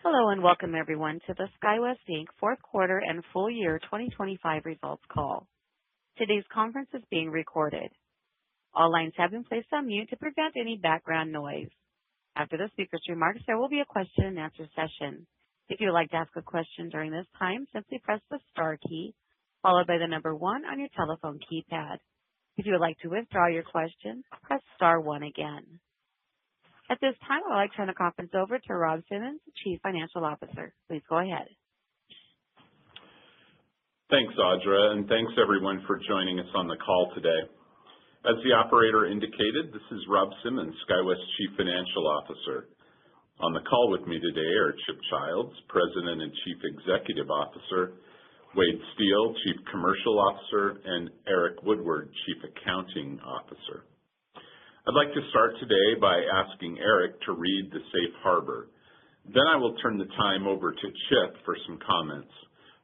Hello and welcome everyone to the SkyWest Inc. Fourth Quarter and Full Year 2025 Results Call. Today's conference is being recorded. All lines have been placed on mute to prevent any background noise. After the speaker's remarks, there will be a question and answer session. If you would like to ask a question during this time, simply press the star key, followed by the number 1 on your telephone keypad. If you would like to withdraw your question, press star 1 again. At this time, I'd like to turn the conference over to Rob Simmons, Chief Financial Officer. Please go ahead. Thanks, Audra, and thanks everyone for joining us on the call today. As the operator indicated, this is Rob Simmons, SkyWest Chief Financial Officer. On the call with me today are Chip Childs, President and Chief Executive Officer, Wade Steele, Chief Commercial Officer, and Eric Woodward, Chief Accounting Officer. I'd like to start today by asking Eric to read the Safe Harbor. Then I will turn the time over to Chip for some comments.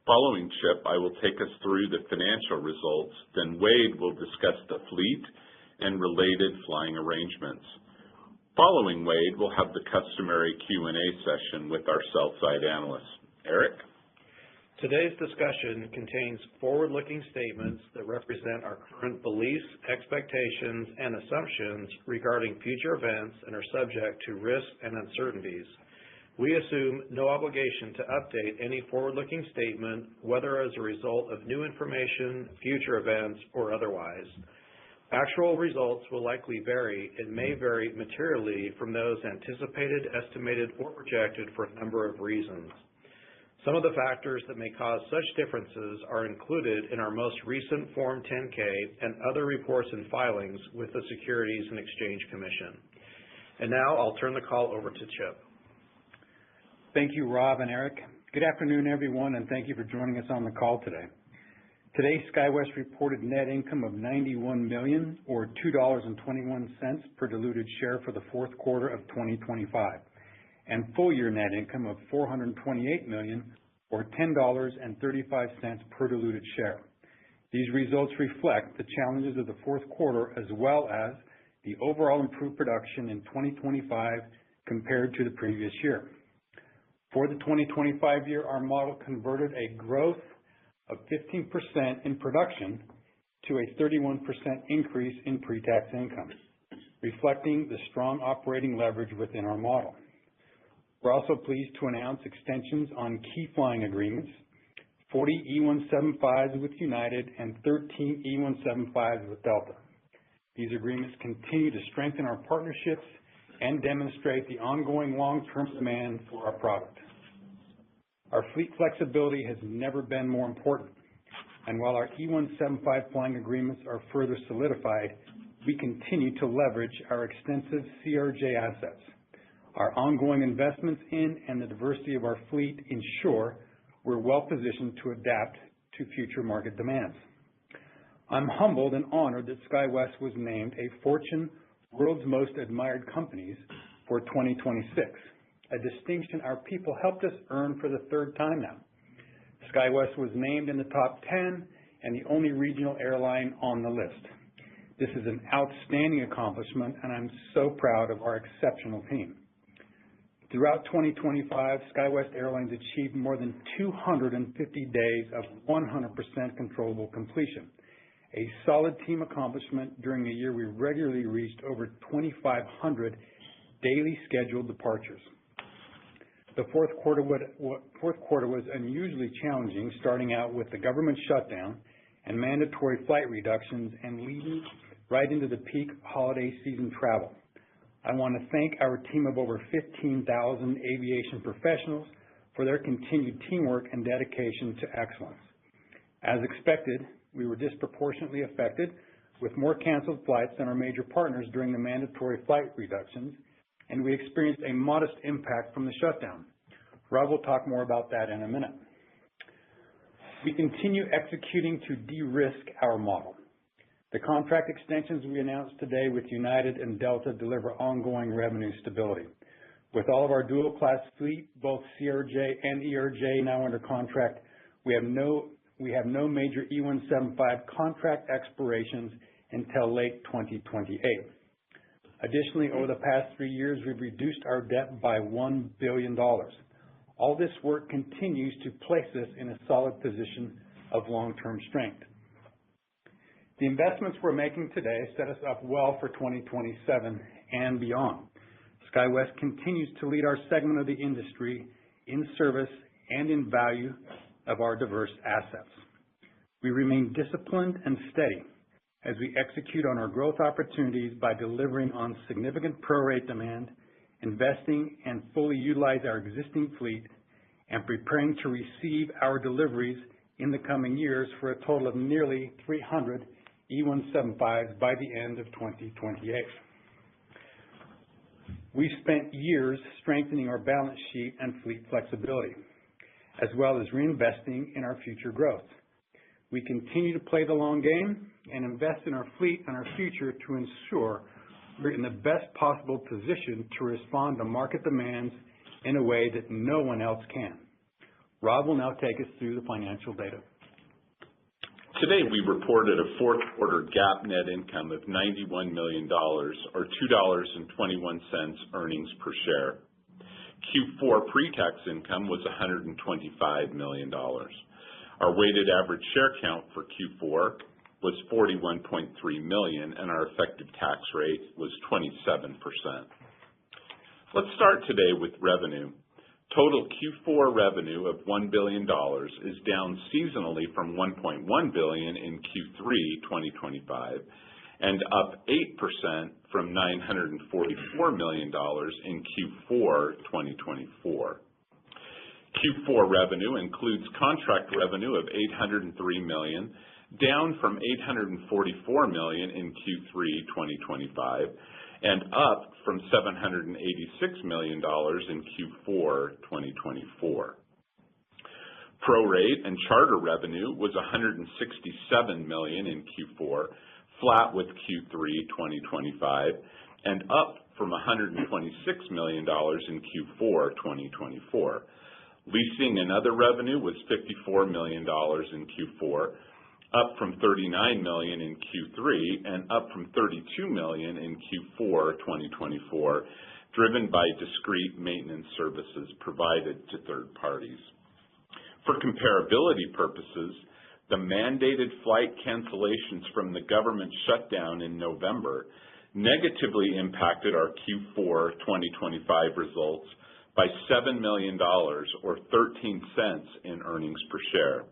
Following Chip, I will take us through the financial results. Then Wade will discuss the fleet and related flying arrangements. Following Wade, we'll have the customary Q&A session with our sell-side analysts. Eric? Today's discussion contains forward-looking statements that represent our current beliefs, expectations, and assumptions regarding future events and are subject to risks and uncertainties. We assume no obligation to update any forward-looking statement, whether as a result of new information, future events, or otherwise. Actual results will likely vary and may vary materially from those anticipated, estimated, or projected for a number of reasons. Some of the factors that may cause such differences are included in our most recent Form 10-K and other reports and filings with the Securities and Exchange Commission. And now I'll turn the call over to Chip. Thank you, Rob and Eric. Good afternoon, everyone, and thank you for joining us on the call today. Today, SkyWest reported net income of $91 million or $2.21 per diluted share for the fourth quarter of 2025. And full-year net income of $428 million or $10.35 per diluted share. These results reflect the challenges of the fourth quarter as well as the overall improved production in 2025 compared to the previous year. For the 2025 year, our model converted a growth of 15% in production to a 31% increase in pre-tax income, reflecting the strong operating leverage within our model. We're also pleased to announce extensions on key flying agreements, 40 E-175s with United and 13 E-175s with Delta. These agreements continue to strengthen our partnerships and demonstrate the ongoing long-term demand for our product. Our fleet flexibility has never been more important, and while our E-175 flying agreements are further solidified, we continue to leverage our extensive CRJ assets. Our ongoing investments in and the diversity of our fleet ensure we're well positioned to adapt to future market demands. I'm humbled and honored that SkyWest was named a Fortune World's Most Admired Companies for 2026, a distinction our people helped us earn for the third time now. SkyWest was named in the top 10 and the only regional airline on the list. This is an outstanding accomplishment, and I'm so proud of our exceptional team. Throughout 2025, SkyWest Airlines achieved more than 250 days of 100% controllable completion, a solid team accomplishment during a year we regularly reached over 2,500 daily scheduled departures. The fourth quarter was unusually challenging, starting out with the government shutdown and mandatory flight reductions and leading right into the peak holiday season travel. I want to thank our team of over 15,000 aviation professionals for their continued teamwork and dedication to excellence. As expected, we were disproportionately affected with more canceled flights than our major partners during the mandatory flight reductions, and we experienced a modest impact from the shutdown. Rob will talk more about that in a minute. We continue executing to de-risk our model. The contract extensions we announced today with United and Delta deliver ongoing revenue stability. With all of our dual-class fleet, both CRJ and ERJ now under contract, we have no major E-175 contract expirations until late 2028. Additionally, over the past 3 years, we've reduced our debt by $1 billion. All this work continues to place us in a solid position of long-term strength. The investments we're making today set us up well for 2027 and beyond. SkyWest continues to lead our segment of the industry in service and in value of our diverse assets. We remain disciplined and steady as we execute on our growth opportunities by delivering on significant prorate demand, investing and fully utilize our existing fleet, and preparing to receive our deliveries in the coming years for a total of nearly 300 E175s by the end of 2028. We've spent years strengthening our balance sheet and fleet flexibility, as well as reinvesting in our future growth. We continue to play the long game and invest in our fleet and our future to ensure we're in the best possible position to respond to market demands in a way that no one else can. Rob will now take us through the financial data. Today, we reported a fourth quarter GAAP net income of $91 million, or $2.21 earnings per share. Q4 pre-tax income was $125 million. Our weighted average share count for Q4 was 41.3 million, and our effective tax rate was 27%. Let's start today with revenue. Total Q4 revenue of $1 billion is down seasonally from $1.1 billion in Q3 2025 and up 8% from $944 million in Q4 2024. Q4 revenue includes contract revenue of $803 million, down from $844 million in Q3 2025, and up from $786 million in Q4 2024. Prorate and charter revenue was $167 million in Q4, flat with Q3 2025, and up from $126 million in Q4 2024. Leasing and other revenue was $54 million in Q4, up from $39 million in Q3 and up from $32 million in Q4 2024, driven by discrete maintenance services provided to third parties. For comparability purposes, the mandated flight cancellations from the government shutdown in November negatively impacted our Q4 2025 results by $7 million or 13 cents in earnings per share.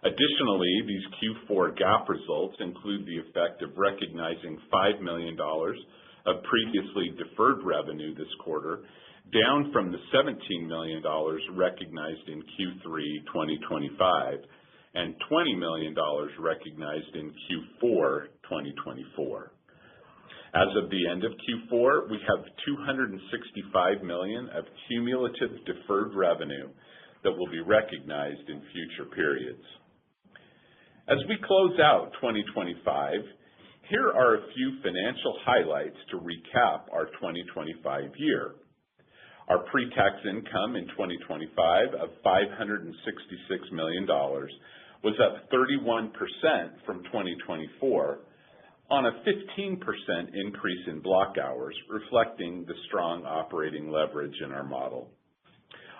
Additionally, these Q4 GAAP results include the effect of recognizing $5 million of previously deferred revenue this quarter, down from the $17 million recognized in Q3 2025 and $20 million recognized in Q4 2024. As of the end of Q4, we have $265 million of cumulative deferred revenue that will be recognized in future periods. As we close out 2025, here are a few financial highlights to recap our 2025 year. Our pre-tax income in 2025 of $566 million was up 31% from 2024 on a 15% increase in block hours, reflecting the strong operating leverage in our model.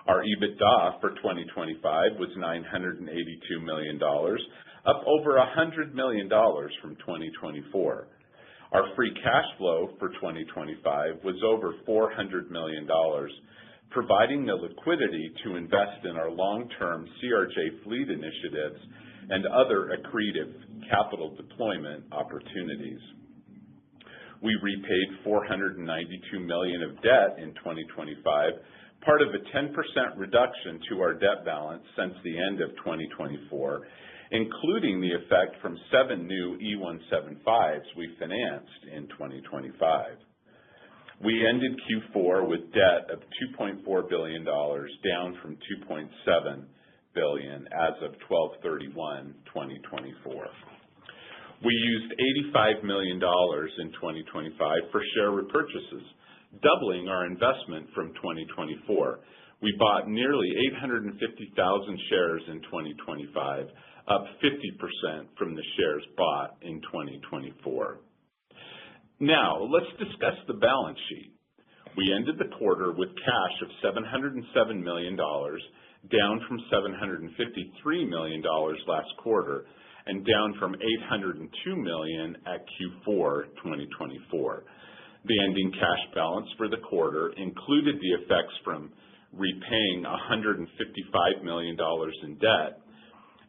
Our EBITDA for 2025 was $982 million, up over $100 million from 2024. Our free cash flow for 2025 was over $400 million, providing the liquidity to invest in our long-term CRJ fleet initiatives and other accretive capital deployment opportunities. We repaid $492 million of debt in 2025, part of a 10% reduction to our debt balance since the end of 2024, including the effect from 7 new E175s we financed in 2025. We ended Q4 with debt of $2.4 billion, down from $2.7 billion as of 12/31/2024. We used $85 million in 2025 for share repurchases, doubling our investment from 2024. We bought nearly 850,000 shares in 2025, up 50% from the shares bought in 2024. Now, let's discuss the balance sheet. We ended the quarter with cash of $707 million, down from $753 million last quarter, and down from $802 million at Q4 2024. The ending cash balance for the quarter included the effects from repaying $155 million in debt,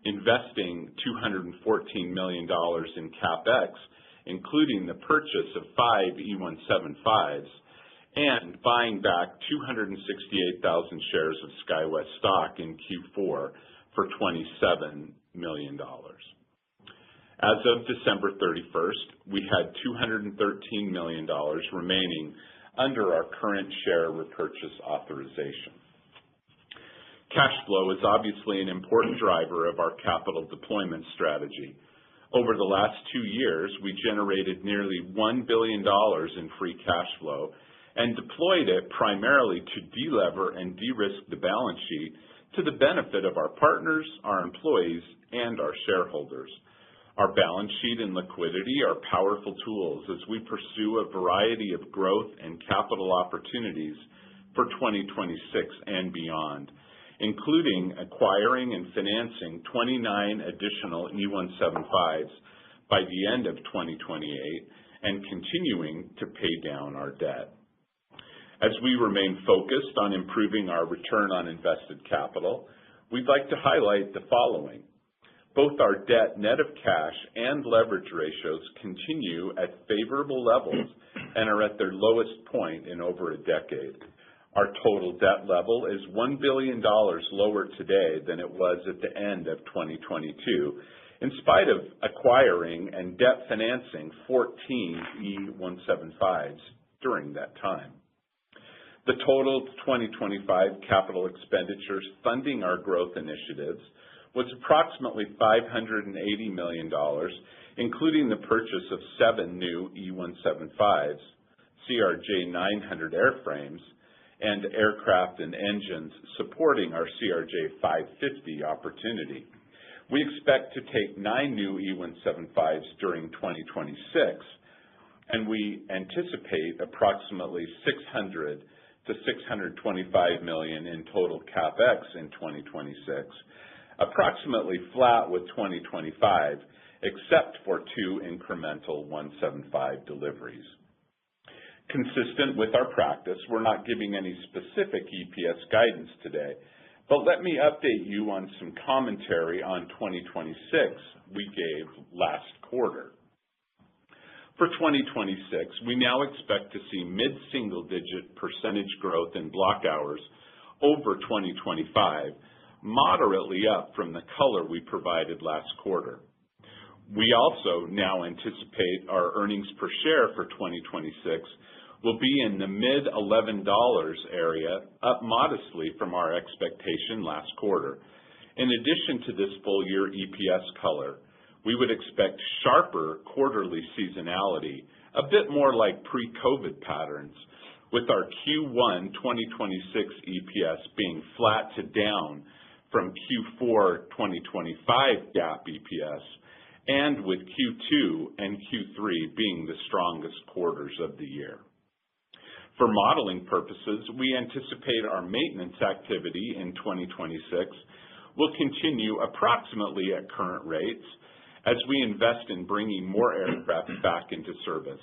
investing $214 million in CapEx, including the purchase of 5 E-175s, and buying back 268,000 shares of SkyWest stock in Q4 for $27 million. As of December 31st, we had $213 million remaining under our current share repurchase authorization. Cash flow is obviously an important driver of our capital deployment strategy. Over the last 2 years, we generated nearly $1 billion in free cash flow and deployed it primarily to delever and de-risk the balance sheet to the benefit of our partners, our employees, and our shareholders. Our balance sheet and liquidity are powerful tools as we pursue a variety of growth and capital opportunities for 2026 and beyond, including acquiring and financing 29 additional E-175s by the end of 2028 and continuing to pay down our debt. As we remain focused on improving our return on invested capital, we'd like to highlight the following. Both our debt net of cash and leverage ratios continue at favorable levels and are at their lowest point in over a decade. Our total debt level is $1 billion lower today than it was at the end of 2022, in spite of acquiring and debt financing 14 E-175s during that time. The total 2025 capital expenditures funding our growth initiatives was approximately $580 million, including the purchase of 7 new E-175s, CRJ-900 airframes, and aircraft and engines supporting our CRJ-550 opportunity. We expect to take 9 new E-175s during 2026, and we anticipate approximately $600 to $625 million in total CapEx in 2026, approximately flat with 2025, except for 2 incremental 175 deliveries. Consistent with our practice, we're not giving any specific EPS guidance today, but let me update you on some commentary on 2026 we gave last quarter. For 2026, we now expect to see mid-single-digit percentage growth in block hours over 2025, moderately up from the color we provided last quarter. We also now anticipate our earnings per share for 2026 will be in the mid-$11 area, up modestly from our expectation last quarter. In addition to this full-year EPS color, we would expect sharper quarterly seasonality, a bit more like pre-COVID patterns, with our Q1 2026 EPS being flat to down from Q4 2025 GAAP EPS, and with Q2 and Q3 being the strongest quarters of the year. For modeling purposes, we anticipate our maintenance activity in 2026 will continue approximately at current rates as we invest in bringing more aircraft back into service.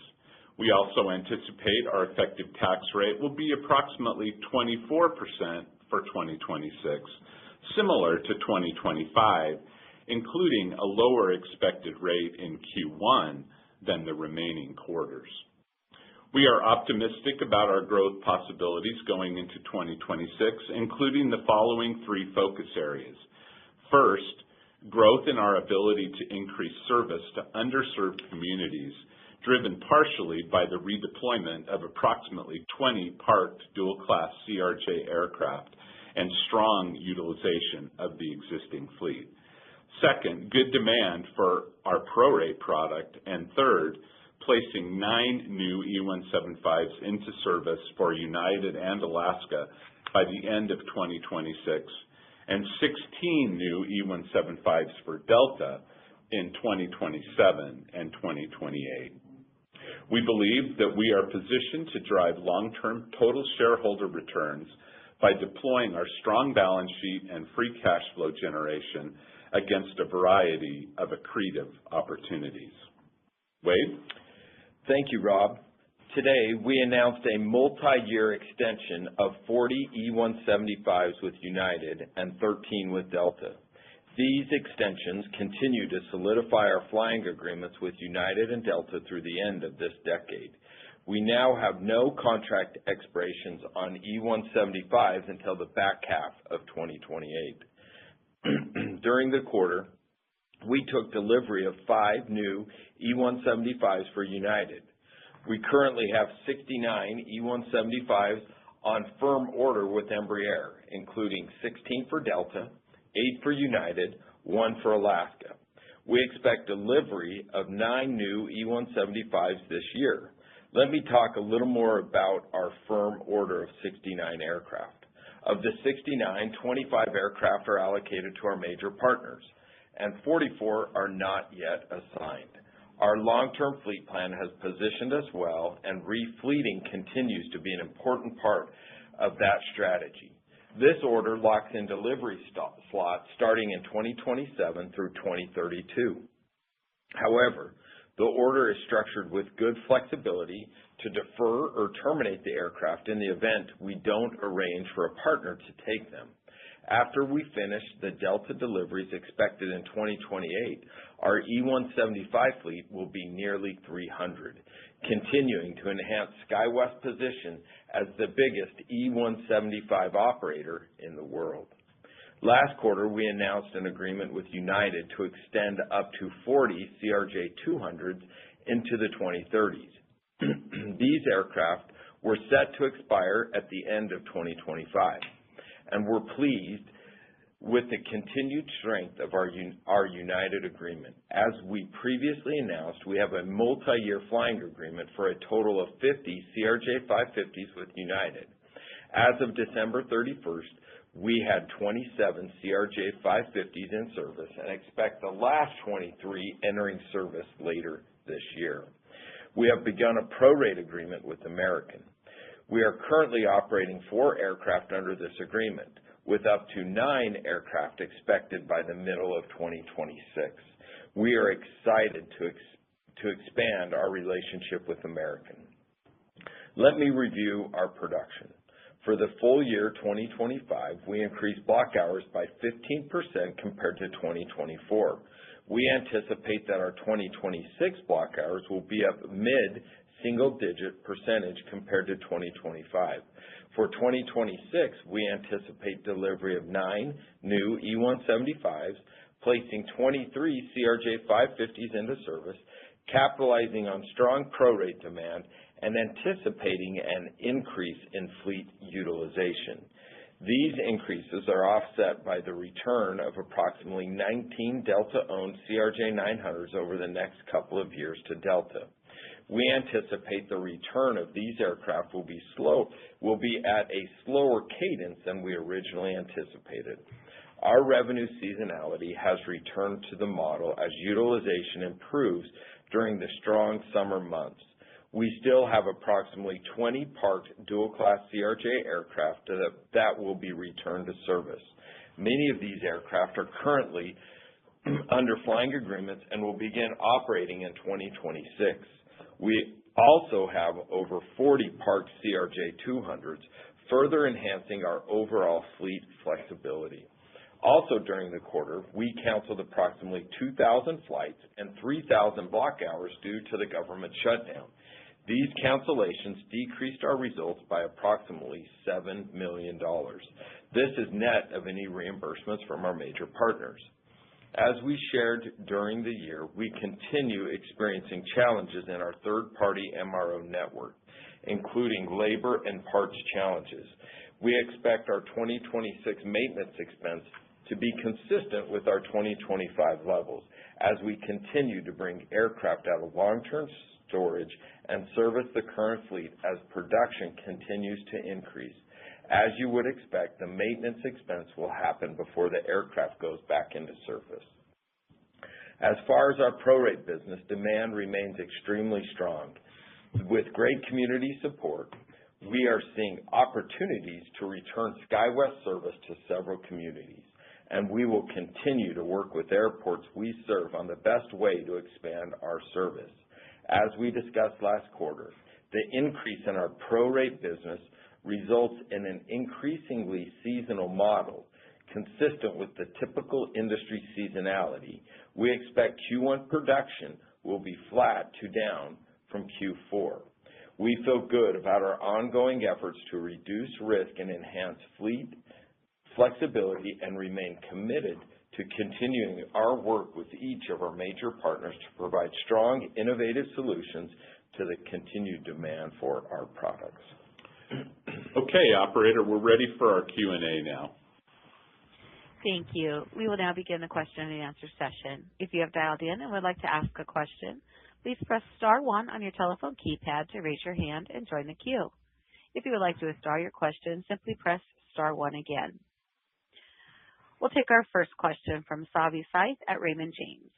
We also anticipate our effective tax rate will be approximately 24% for 2026, similar to 2025, including a lower expected rate in Q1 than the remaining quarters. We are optimistic about our growth possibilities going into 2026, including the following 3 focus areas. First, growth in our ability to increase service to underserved communities, driven partially by the redeployment of approximately 20 parked dual-class CRJ aircraft and strong utilization of the existing fleet. Second, good demand for our prorate product. And third, placing 9 new E-175s into service for United and Alaska by the end of 2026, and 16 new E-175s for Delta in 2027 and 2028. We believe that we are positioned to drive long-term total shareholder returns by deploying our strong balance sheet and free cash flow generation against a variety of accretive opportunities. Wade? Thank you, Rob. Today, we announced a multi-year extension of 40 E-175s with United and 13 with Delta. These extensions continue to solidify our flying agreements with United and Delta through the end of this decade. We now have no contract expirations on E-175s until the back half of 2028. During the quarter, we took delivery of 5 new E-175s for United. We currently have 69 E-175s on firm order with Embraer, including 16 for Delta, 8 for United, 1 for Alaska. We expect delivery of 9 new E-175s this year. Let me talk a little more about our firm order of 69 aircraft. Of the 69, 25 aircraft are allocated to our major partners, and 44 are not yet assigned. Our long-term fleet plan has positioned us well, and refleeting continues to be an important part of that strategy. This order locks in delivery slots starting in 2027 through 2032. However, the order is structured with good flexibility to defer or terminate the aircraft in the event we don't arrange for a partner to take them. After we finish the Delta deliveries expected in 2028, our E-175 fleet will be nearly 300, continuing to enhance SkyWest's position as the biggest E-175 operator in the world. Last quarter, we announced an agreement with United to extend up to 40 CRJ-200s into the 2030s. These aircraft were set to expire at the end of 2025. And we're pleased with the continued strength of our United agreement. As we previously announced, we have a multi-year flying agreement for a total of 50 CRJ-550s with United. As of December 31st, we had 27 CRJ-550s in service and expect the last 23 entering service later this year. We have begun a prorate agreement with American. We are currently operating 4 aircraft under this agreement, with up to 9 aircraft expected by the middle of 2026. We are excited to expand our relationship with American. Let me review our production. For the full year 2025, we increased block hours by 15% compared to 2024. We anticipate that our 2026 block hours will be up mid-single-digit percentage compared to 2025. For 2026, we anticipate delivery of 9 new E-175s, placing 23 CRJ-550s into service, capitalizing on strong prorate demand, and anticipating an increase in fleet utilization. These increases are offset by the return of approximately 19 Delta-owned CRJ-900s over the next couple of years to Delta. We anticipate the return of these aircraft will be at a slower cadence than we originally anticipated. Our revenue seasonality has returned to the model as utilization improves during the strong summer months. We still have approximately 20 parked dual-class CRJ aircraft that will be returned to service. Many of these aircraft are currently under flying agreements and will begin operating in 2026. We also have over 40 parked CRJ-200s, further enhancing our overall fleet flexibility. Also during the quarter, we canceled approximately 2,000 flights and 3,000 block hours due to the government shutdown. These cancellations decreased our results by approximately $7 million. This is net of any reimbursements from our major partners. As we shared during the year, we continue experiencing challenges in our third-party MRO network, including labor and parts challenges. We expect our 2026 maintenance expense to be consistent with our 2025 levels as we continue to bring aircraft out of long-term storage and service the current fleet as production continues to increase. As you would expect, the maintenance expense will happen before the aircraft goes back into service. As far as our prorate business, demand remains extremely strong. With great community support, we are seeing opportunities to return SkyWest service to several communities, and we will continue to work with airports we serve on the best way to expand our service. As we discussed last quarter, the increase in our prorate business results in an increasingly seasonal model. Consistent with the typical industry seasonality, we expect Q1 production will be flat to down from Q4. We feel good about our ongoing efforts to reduce risk and enhance fleet flexibility and remain committed to continuing our work with each of our major partners to provide strong, innovative solutions to the continued demand for our products. Okay, operator, we're ready for our Q&A now. Thank you. We will now begin the question and answer session. If you have dialed in and would like to ask a question, please press star 1 on your telephone keypad to raise your hand and join the queue. If you would like to withdraw your question, simply press star 1 again. We'll take our first question from Savi Syth at Raymond James.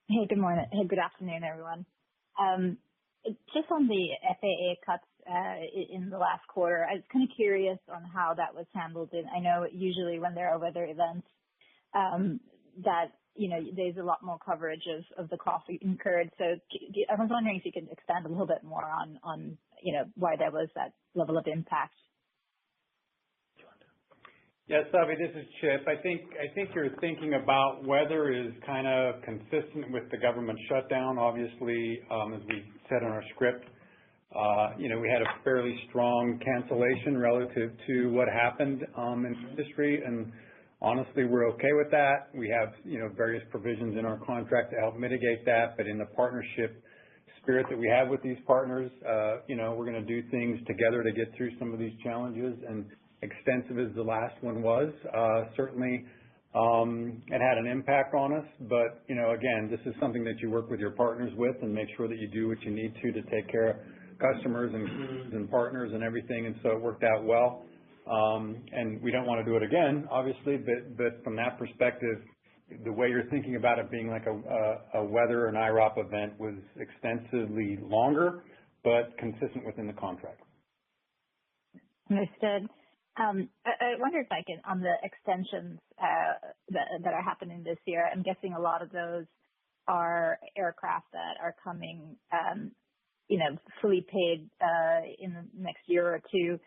Hey, good morning. Hey, good afternoon, everyone. Just on the FAA cuts in the last quarter, I was kind of curious on how that was handled. And I know usually when there are weather events, that there's a lot more coverage of the cost incurred. So I was wondering if you could expand a little bit more on why there was that level of impact. Yeah, Savi, this is Chip. I think you're thinking about weather is kind of consistent with the government shutdown. Obviously, as we said in our script, we had a fairly strong cancellation relative to what happened in the industry, and honestly, we're okay with that. We have various provisions in our contract to help mitigate that, but in the partnership spirit that we have with these partners, we're going to do things together to get through some of these challenges. And extensive as the last one was, certainly it had an impact on us. But, again, this is something that you work with your partners with and make sure that you do what you need to take care of customers and partners and everything. And so it worked out well. And we don't want to do it again, obviously, but from that perspective, the way you're thinking about it being like a weather or an IROP event was extensively longer, but consistent within the contract. Understood. I wonder if I can, on the extensions that are happening this year, I'm guessing a lot of those are aircraft that are coming, fully paid in the next year or two.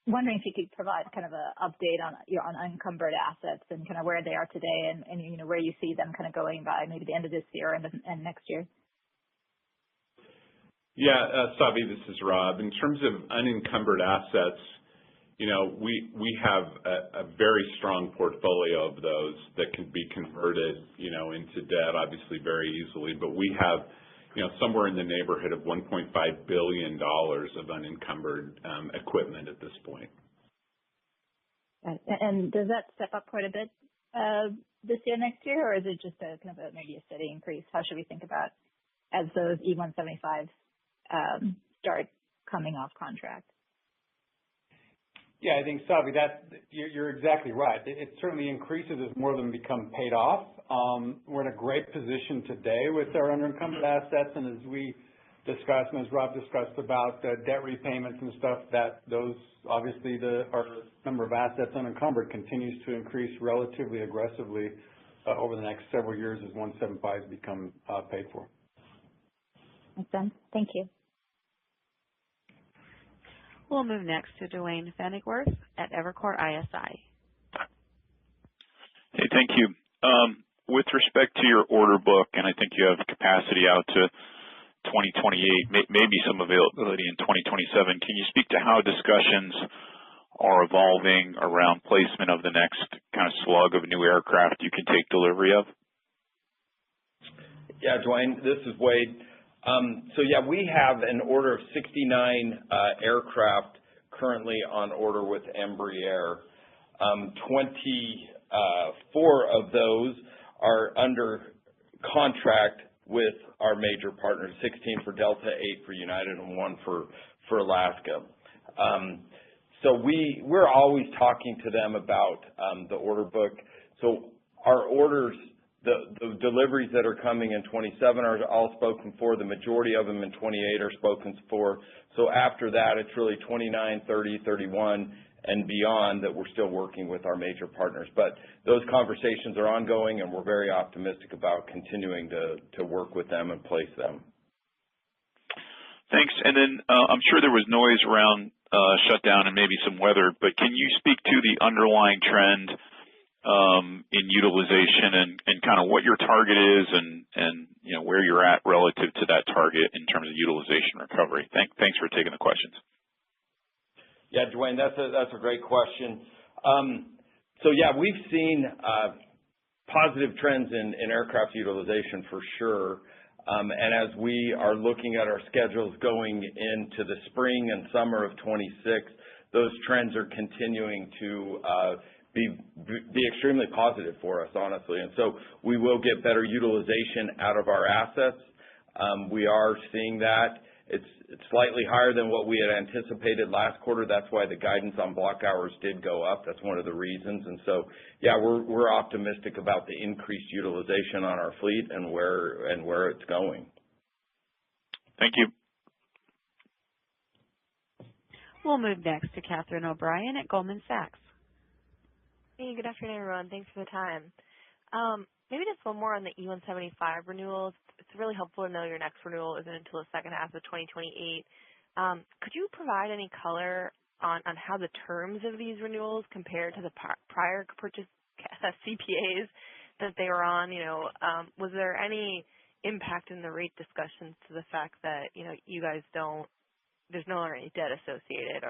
Wondering if you could provide kind of an update on your unencumbered assets and kind of where they are today and where you see them kind of going by maybe the end of this year and next year. Yeah, Savi, this is Rob. In terms of unencumbered assets, we have a very strong portfolio of those that can be converted, into debt, obviously very easily. But we have, somewhere in the neighborhood of $1.5 billion of unencumbered equipment at this point. And does that step up quite a bit this year, next year, or is it just a kind of maybe a steady increase? How should we think about as those E-175 start coming off contract? Yeah, I think, Savi, you're exactly right. It certainly increases as more of them become paid off. We're in a great position today with our unencumbered assets, and as we discussed and as Rob discussed about debt repayments and stuff, that those obviously our number of assets unencumbered continues to increase relatively aggressively over the next several years as 175s become paid for. Makes sense. Thank you. We'll move next to Duane Pfennigwerth at Evercore ISI. Hey, thank you. With respect to your order book, and I think you have capacity out to 2028, maybe some availability in 2027, can you speak to how discussions are evolving around placement of the next kind of slug of new aircraft you can take delivery of? Yeah, Duane, this is Wade. We have an order of 69 aircraft currently on order with Embraer. 24 of those are under contract with our major partners, 16 for Delta, 8 for United, and 1 for Alaska. We're always talking to them about the order book. So our orders the deliveries that are coming in 27 are all spoken for. The majority of them in 28 are spoken for. So after that, it's really 29, 30, 31, and beyond that we're still working with our major partners. But those conversations are ongoing, and we're very optimistic about continuing to work with them and place them. Thanks. And then I'm sure there was noise around shutdown and maybe some weather, but can you speak to the underlying trend in utilization and kind of what your target is and you know where you're at relative to that target in terms of utilization recovery? Thanks for taking the questions. Yeah, Dwayne, that's a great question. So yeah, we've seen positive trends in aircraft utilization for sure. And as we are looking at our schedules going into the spring and summer of 26, those trends are continuing to be extremely positive for us, honestly. And so we will get better utilization out of our assets. We are seeing that. It's slightly higher than what we had anticipated last quarter. That's why the guidance on block hours did go up. That's one of the reasons. And so, yeah, we're optimistic about the increased utilization on our fleet and where it's going. Thank you. We'll move next to Catherine O'Brien at Goldman Sachs. Hey, good afternoon, everyone. Thanks for the time. Maybe just one more on the E-175 renewals. It's really helpful to know your next renewal isn't until the second half of 2028. Could you provide any color on how the terms of these renewals compare to the prior purchase CPAs that they were on? You know, was there any impact in the rate discussions to the fact that, you know, you guys there's no longer any debt associated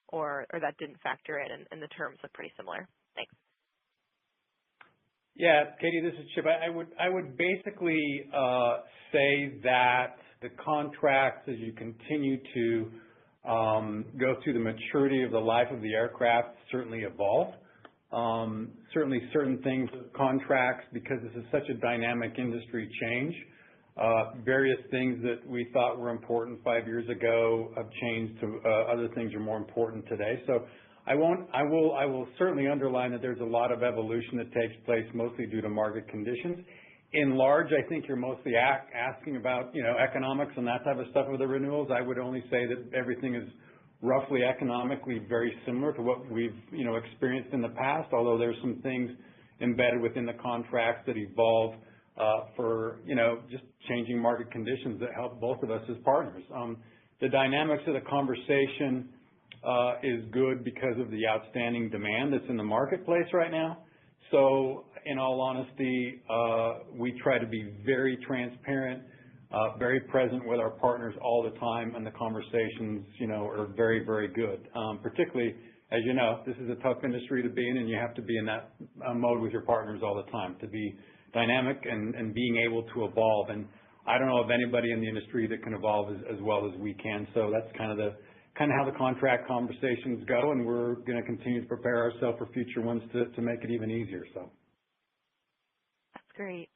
or that didn't factor in and the terms look pretty similar? Thanks. Yeah, Katie, this is Chip. I would basically say that the contracts, as you continue to go through the maturity of the life of the aircraft, certainly evolve. Certainly certain things with contracts, because this is such a dynamic industry, change. Various things that we thought were important 5 years ago have changed to other things are more important today. So I will certainly underline that there's a lot of evolution that takes place, mostly due to market conditions. In large, I think you're mostly asking about, you know, economics and that type of stuff with the renewals. I would only say that everything is roughly economically very similar to what we've, you know, experienced in the past, although there's some things embedded within the contracts that evolve for, you know, just changing market conditions that help both of us as partners. The dynamics of the conversation is good because of the outstanding demand that's in the marketplace right now. So in all honesty, we try to be very transparent, very present with our partners all the time, and the conversations, you know, are very, very good. Particularly, as you know, this is a tough industry to be in, and you have to be in that mode with your partners all the time to be dynamic and being able to evolve. And I don't know of anybody in the industry that can evolve as well as we can. So that's kind of how the contract conversations go, and we're going to continue to prepare ourselves for future ones to make it even easier. So that's great.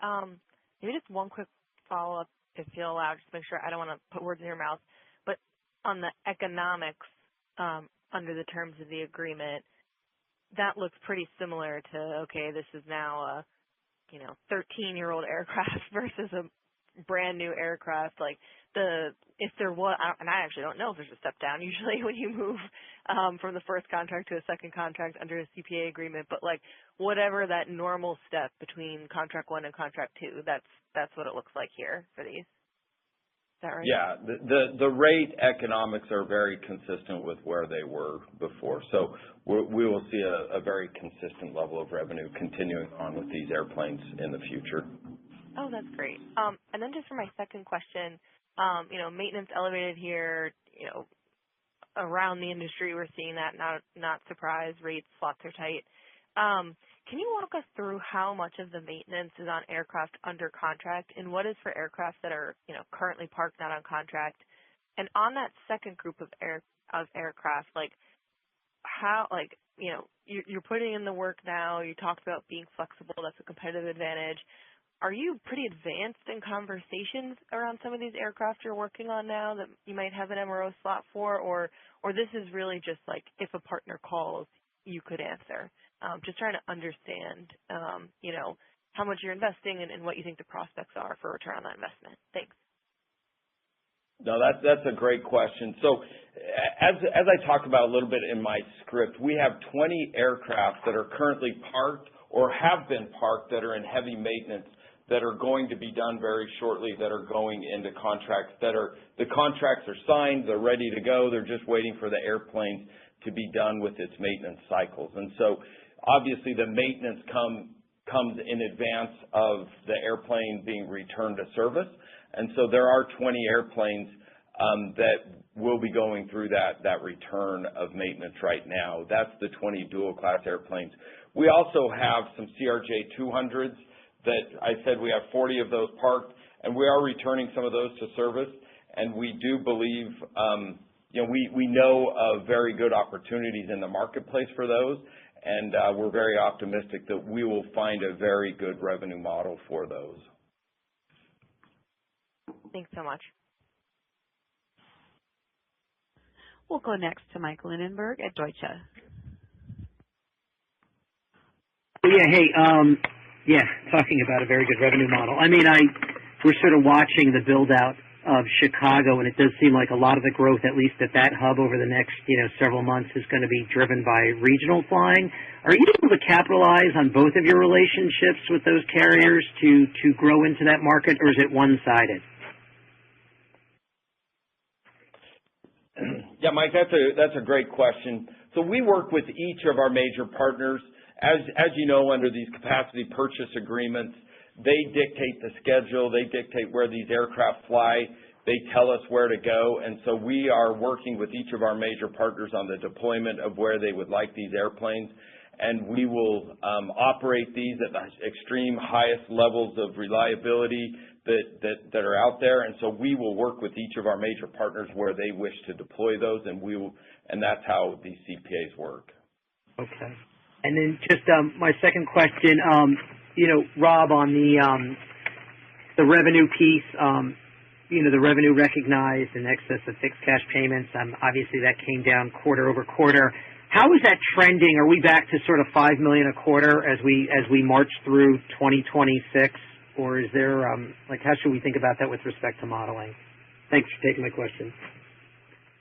Maybe just one quick follow-up, if you'll allow, just to make sure I don't want to put words in your mouth. But on the economics under the terms of the agreement, that looks pretty similar to, okay, this is now a 13-year-old aircraft versus a brand new aircraft. Like if there was, and I actually don't know if there's a step down usually when you move from the first contract to a second contract under a CPA agreement, but like whatever that normal step between contract 1 and contract 2, that's what it looks like here for these. Is that right? Yeah, the rate economics are very consistent with where they were before. So we will see a very consistent level of revenue continuing on with these airplanes in the future. Oh, that's great. And then just for my second question, maintenance elevated here, around the industry, we're seeing that, not surprised, rates, slots are tight. Can you walk us through how much of the maintenance is on aircraft under contract and what is for aircraft that are, currently parked not on contract? And on that second group of aircraft, you're putting in the work now, you talked about being flexible, that's a competitive advantage. Are you pretty advanced in conversations around some of these aircraft you're working on now that you might have an MRO slot for, or this is really just like if a partner calls, you could answer? Just trying to understand, how much you're investing and what you think the prospects are for return on that investment. Thanks. No, that's a great question. So as I talked about a little bit in my script, we have 20 aircraft that are currently parked or have been parked that are in heavy maintenance that are going to be done very shortly, that are going into contracts the contracts are signed, they're ready to go, they're just waiting for the airplane to be done with its maintenance cycles. And so obviously the maintenance comes in advance of the airplane being returned to service. And so there are 20 airplanes that will be going through that return of maintenance right now. That's the 20 dual-class airplanes. We also have some CRJ-200s that I said we have 40 of those parked, and we are returning some of those to service. And we do believe, we know of very good opportunities in the marketplace for those, and we're very optimistic that we will find a very good revenue model for those. Thanks so much. We'll go next to Mike Linenberg at Deutsche. Talking about a very good revenue model. I mean, we're sort of watching the build out of Chicago, and it does seem like a lot of the growth, at least at that hub over the next, several months, is going to be driven by regional flying. Are you able to capitalize on both of your relationships with those carriers to grow into that market, or is it one-sided? Yeah, Mike, that's a great question. So we work with each of our major partners. As you know, under these capacity purchase agreements, they dictate the schedule, they dictate where these aircraft fly, they tell us where to go, and so we are working with each of our major partners on the deployment of where they would like these airplanes, and we will operate these at the extreme highest levels of reliability that are out there, and so we will work with each of our major partners where they wish to deploy those, and that's how these CPAs work. Okay. And then just my second question, Rob, on the revenue piece, the revenue recognized in excess of fixed cash payments, obviously that came down quarter over quarter. How is that trending? Are we back to sort of $5 million a quarter as we march through 2026, or is there how should we think about that with respect to modeling? Thanks for taking my question.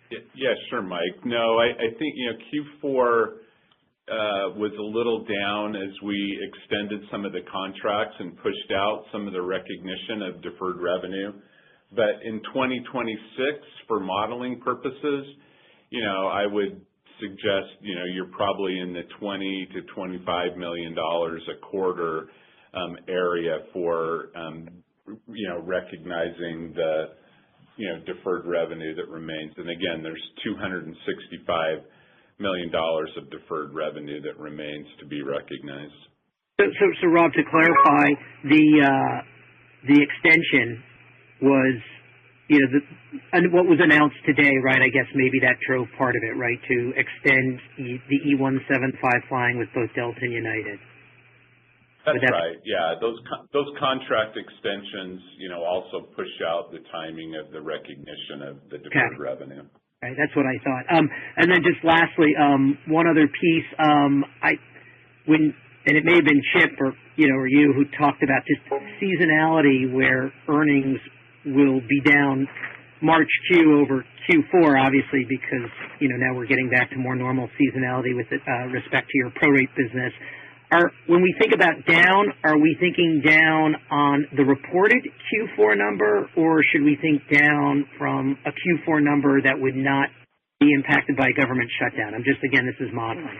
Yeah, sure, Mike. No, I think Q4 was a little down as we extended some of the contracts and pushed out some of the recognition of deferred revenue. But in 2026, for modeling purposes, I would suggest, you're probably in the $20 to $25 million a quarter area for, recognizing the, deferred revenue that remains. And again, there's $265 million of deferred revenue that remains to be recognized. So Rob, to clarify, the extension was, and what was announced today, right? I guess maybe that drove part of it, right? To extend the E-175 flying with both Delta and United. That's right. Yeah, those contract extensions, also push out the timing of the recognition of the deferred revenue. Right, that's what I thought. And then just lastly, one other piece. And it may have been Chip or you who talked about just seasonality, where earnings will be down March Q over Q4, obviously, because now we're getting back to more normal seasonality with respect to your prorate business. When we think about down, are we thinking down on the reported Q4 number, or should we think down from a Q4 number that would not be impacted by government shutdown? This is modeling.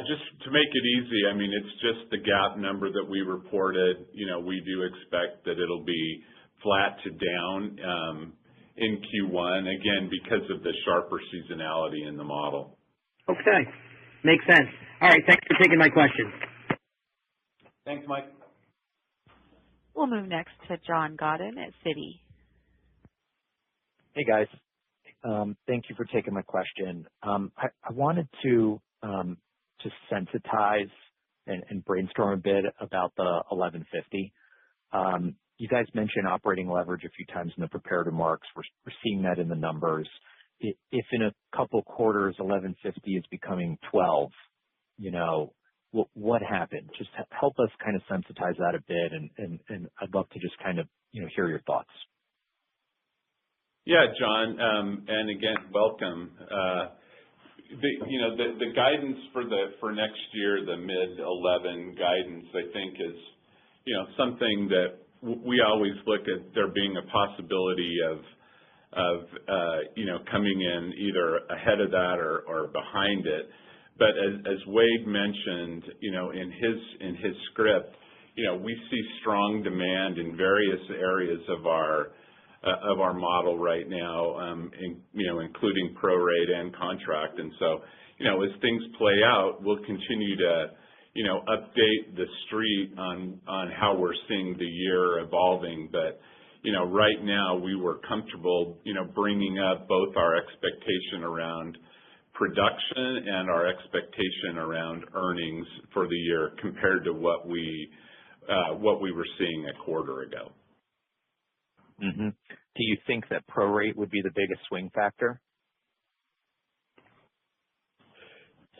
Just to make it easy, it's just the GAAP number that we reported. We do expect that it'll be flat to down in Q1, again, because of the sharper seasonality in the model. Okay. Makes sense. All right. Thanks for taking my question. Thanks, Mike. We'll move next to John Godden at Citi. Hey, guys. Thank you for taking my question. I wanted to just sensitize and brainstorm a bit about the 1150. You guys mentioned operating leverage a few times in the prepared remarks. We're seeing that in the numbers. If in a couple quarters 1150 is becoming 12, what happened? Just help us kind of sensitize that a bit, and I'd love to just kind of, hear your thoughts. Yeah, John, and again, welcome. The guidance for next year, the mid-11 guidance, I think is, something that we always look at there being a possibility of coming in either ahead of that or behind it. But as Wade mentioned, in his script, we see strong demand in various areas of our model right now, including prorate and contract. And so, as things play out, we'll continue to, update the street on how we're seeing the year evolving. But, right now we were comfortable, bringing up both our expectation around production and our expectation around earnings for the year compared to what we were seeing a quarter ago. Mm-hmm. Do you think that prorate would be the biggest swing factor?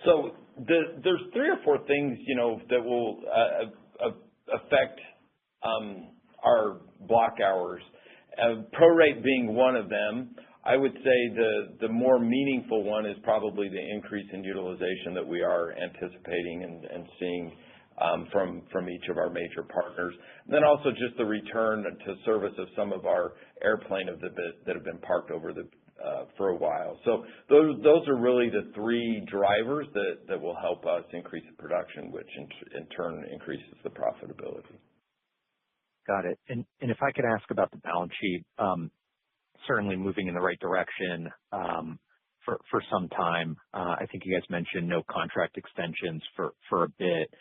So there's 3 or 4 things, that will affect our block hours. Prorate being one of them. I would say the more meaningful one is probably the increase in utilization that we are anticipating and seeing from each of our major partners. And then also just the return to service of some of our airplane that have been parked over for a while. So those are really the 3 drivers that will help us increase the production, which in turn increases the profitability. Got it. And if I could ask about the balance sheet, certainly moving in the right direction for some time. I think you guys mentioned no contract extensions for a bit.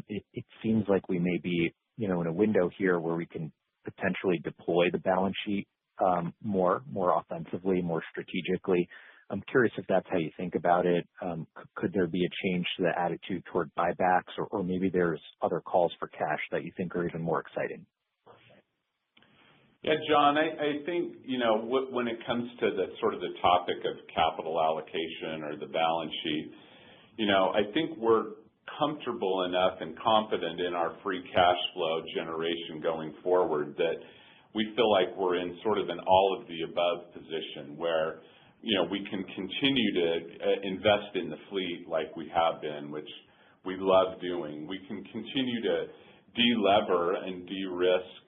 It seems like we may be, in a window here where we can potentially deploy the balance sheet more offensively, more strategically. I'm curious if that's how you think about it. Could there be a change to the attitude toward buybacks, or maybe there's other calls for cash that you think are even more exciting? Yeah, John, I think, when it comes to the sort of the topic of capital allocation or the balance sheet, I think we're comfortable enough and confident in our free cash flow generation going forward that we feel like we're in sort of an all of the above position where, we can continue to invest in the fleet like we have been, which we love doing. We can continue to de-lever and de-risk,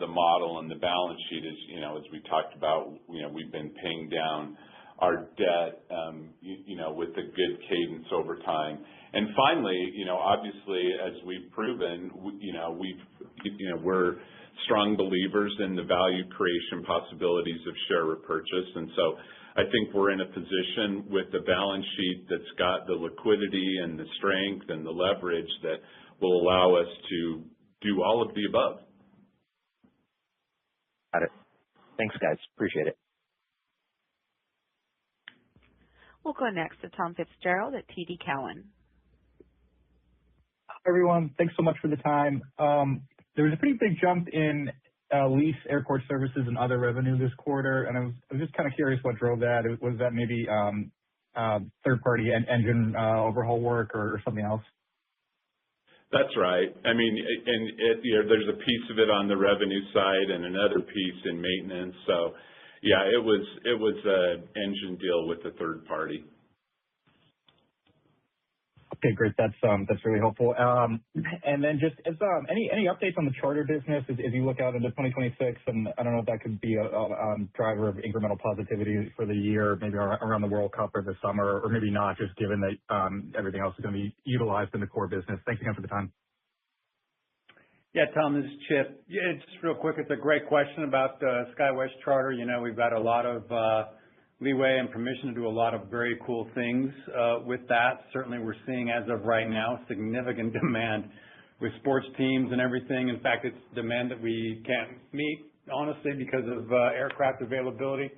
the model and the balance sheet is, as we talked about, we've been paying down our debt, with a good cadence over time. And finally, obviously, as we've proven, we're strong believers in the value creation possibilities of share repurchase. And so I think we're in a position with the balance sheet that's got the liquidity and the strength and the leverage that will allow us to do all of the above. Got it. Thanks, guys. Appreciate it. We'll go next to Tom Fitzgerald at TD Cowen. Hi, everyone. Thanks so much for the time. There was a pretty big jump in lease, airport services, and other revenue this quarter, and I was just kind of curious what drove that. Was that maybe third-party engine overhaul work or something else? That's right. I mean, there's a piece of it on the revenue side and another piece in maintenance. So, yeah, it was an engine deal with a third party. Okay, great. That's really helpful. And then just as any updates on the charter business as you look out into 2026, and I don't know if that could be a driver of incremental positivity for the year, maybe around the World Cup or the summer, or maybe not, just given that everything else is going to be utilized in the core business. Thanks again for the time. Yeah, Tom, this is Chip. Yeah, just real quick, it's a great question about SkyWest Charter. We've got a lot of leeway and permission to do a lot of very cool things with that. Certainly we're seeing, as of right now, significant demand with sports teams and everything. In fact, it's demand that we can't meet, honestly, because of aircraft availability.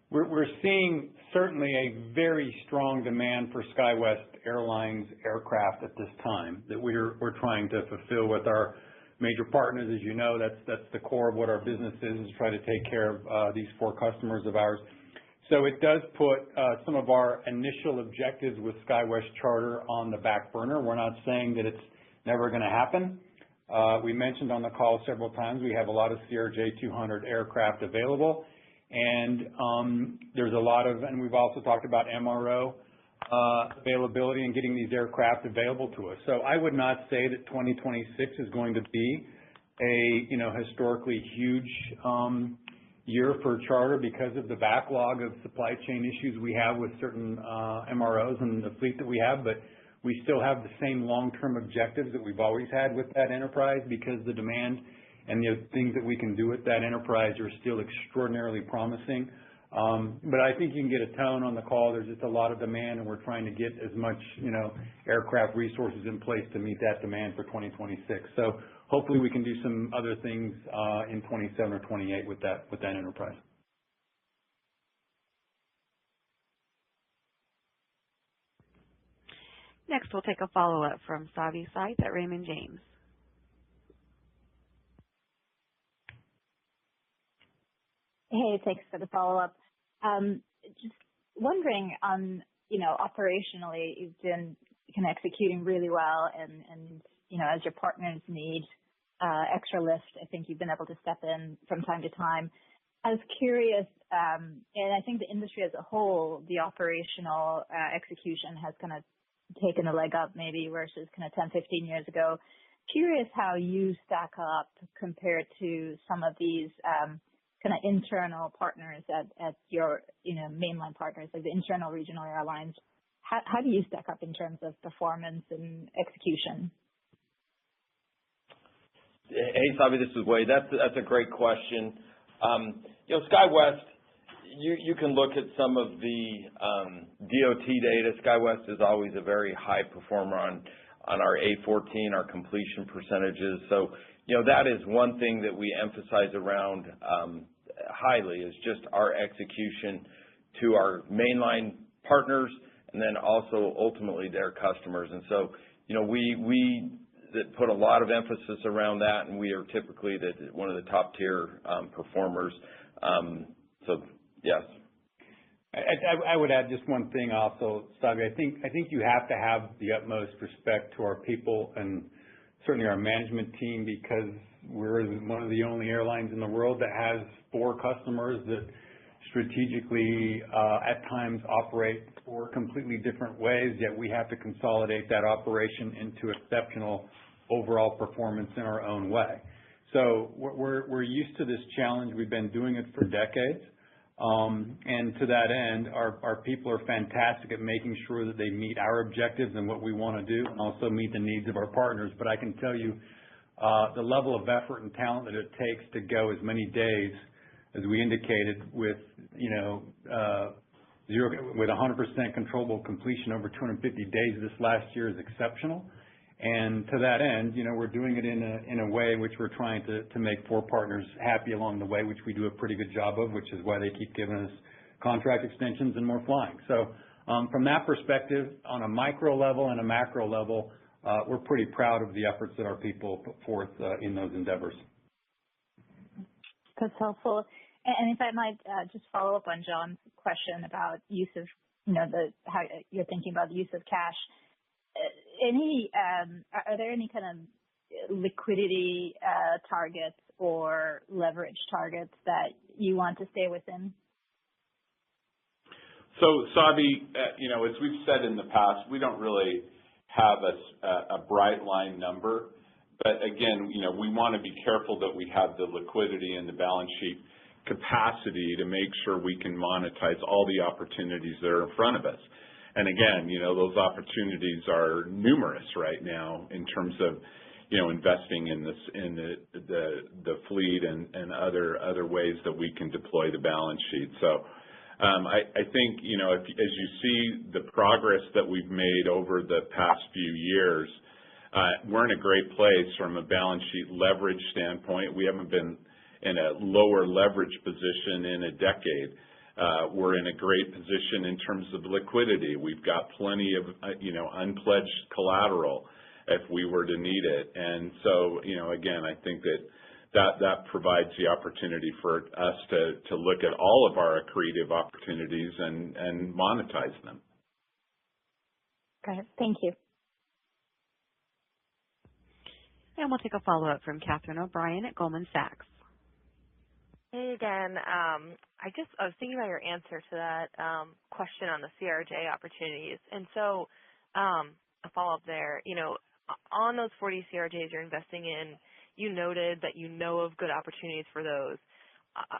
We're seeing certainly a very strong demand for SkyWest Airlines aircraft at this time that we're trying to fulfill with our major partners. As you know, that's the core of what our business is try to take care of these 4 customers of ours. So it does put some of our initial objectives with SkyWest Charter on the back burner. We're not saying that it's never going to happen. We mentioned on the call several times we have a lot of CRJ-200 aircraft available, and there's a lot of, and we've also talked about MRO availability and getting these aircraft available to us. So I would not say that 2026 is going to be a historically huge year for charter because of the backlog of supply chain issues we have with certain MROs and the fleet that we have, but we still have the same long-term objectives that we've always had with that enterprise because the demand and the things that we can do with that enterprise are still extraordinarily promising. But I think you can get a tone on the call. There's just a lot of demand, and we're trying to get as much, aircraft resources in place to meet that demand for 2026. So hopefully we can do some other things in 27 or 28 with that enterprise. Next, we'll take a follow-up from Savi Syth at Raymond James. Hey, thanks for the follow-up. Just wondering on, operationally, you've been kind of executing really well and as your partners need extra lift, I think you've been able to step in from time to time. I was curious, and I think the industry as a whole, the operational execution has kind of taken a leg up maybe versus kind of 10, 15 years ago. Curious how you stack up compared to some of these kind of internal partners at your mainline partners, like the internal regional airlines. How do you stack up in terms of performance and execution? Hey, Savi, this is Wade. That's a great question. SkyWest, you can look at some of the DOT data. SkyWest is always a very high performer on our A14, our completion percentages. So, that is one thing that we emphasize around highly is just our execution to our mainline partners and then also ultimately their customers. And so, we put a lot of emphasis around that, and we are typically one of the top tier performers. So, yes. I would add just one thing also, Savi. I think you have to have the utmost respect to our people and certainly our management team because we're one of the only airlines in the world that has 4 customers that strategically at times operate 4 completely different ways, yet we have to consolidate that operation into exceptional overall performance in our own way. So we're used to this challenge. We've been doing it for decades. And to that end, our people are fantastic at making sure that they meet our objectives and what we want to do and also meet the needs of our partners. But I can tell you the level of effort and talent that it takes to go as many days as we indicated with 100% controllable completion over 250 days this last year is exceptional. And to that end, we're doing it in a way in which we're trying to make 4 partners happy along the way, which we do a pretty good job of, which is why they keep giving us contract extensions and more flying. So from that perspective, on a micro level and a macro level, we're pretty proud of the efforts that our people put forth in those endeavors. That's helpful. And if I might just follow up on John's question about use of, how you're thinking about the use of cash. Are there any kind of liquidity targets or leverage targets that you want to stay within? So, Savi, as we've said in the past, we don't really have a bright line number. But again, we want to be careful that we have the liquidity and the balance sheet capacity to make sure we can monetize all the opportunities that are in front of us. And again, those opportunities are numerous right now in terms of, investing in the fleet and other ways that we can deploy the balance sheet. So I think, as you see the progress that we've made over the past few years, we're in a great place from a balance sheet leverage standpoint. We haven't been in a lower leverage position in a decade. We're in a great position in terms of liquidity. We've got plenty of, unpledged collateral if we were to need it. And so, again, I think that that provides the opportunity for us to look at all of our accretive opportunities and monetize them. Got it. Thank you. And we'll take a follow-up from Catherine O'Brien at Goldman Sachs. Hey again. I was thinking about your answer to that question on the CRJ opportunities. And so a follow-up there, on those 40 CRJs you're investing in, you noted that you know of good opportunities for those.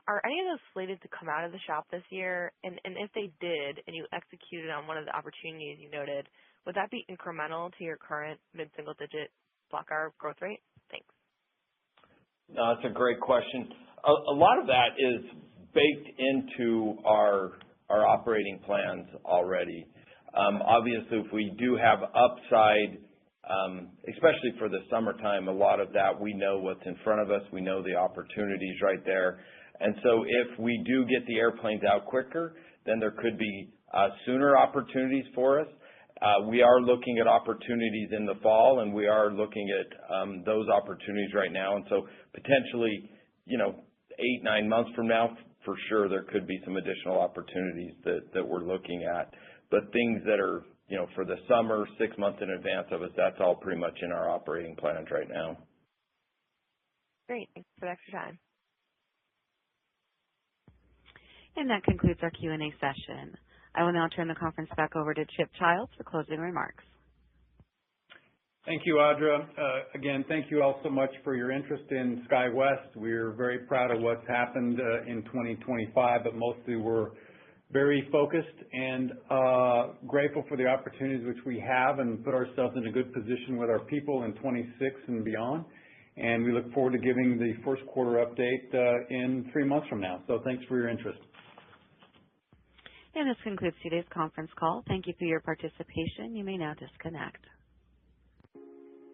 Are any of those slated to come out of the shop this year? And if they did and you executed on one of the opportunities you noted, would that be incremental to your current mid-single digit block hour growth rate? Thanks. No, that's a great question. A lot of that is baked into our operating plans already. Obviously, if we do have upside, especially for the summertime, a lot of that we know what's in front of us. We know the opportunities right there. And so if we do get the airplanes out quicker, then there could be sooner opportunities for us. We are looking at opportunities in the fall, and we are looking at those opportunities right now. And so potentially, 8-9 months from now, for sure, there could be some additional opportunities that we're looking at. But things that are, for the summer, 6 months in advance of us, that's all pretty much in our operating plans right now. Great. Thanks for the extra time. And that concludes our Q&A session. I will now turn the conference back over to Chip Childs for closing remarks. Thank you, Audra. Again, thank you all so much for your interest in SkyWest. We're very proud of what's happened in 2025, but mostly we're very focused and grateful for the opportunities which we have and put ourselves in a good position with our people in 26 and beyond. And we look forward to giving the first quarter update in 3 months from now. So thanks for your interest. And this concludes today's conference call. Thank you for your participation. You may now disconnect.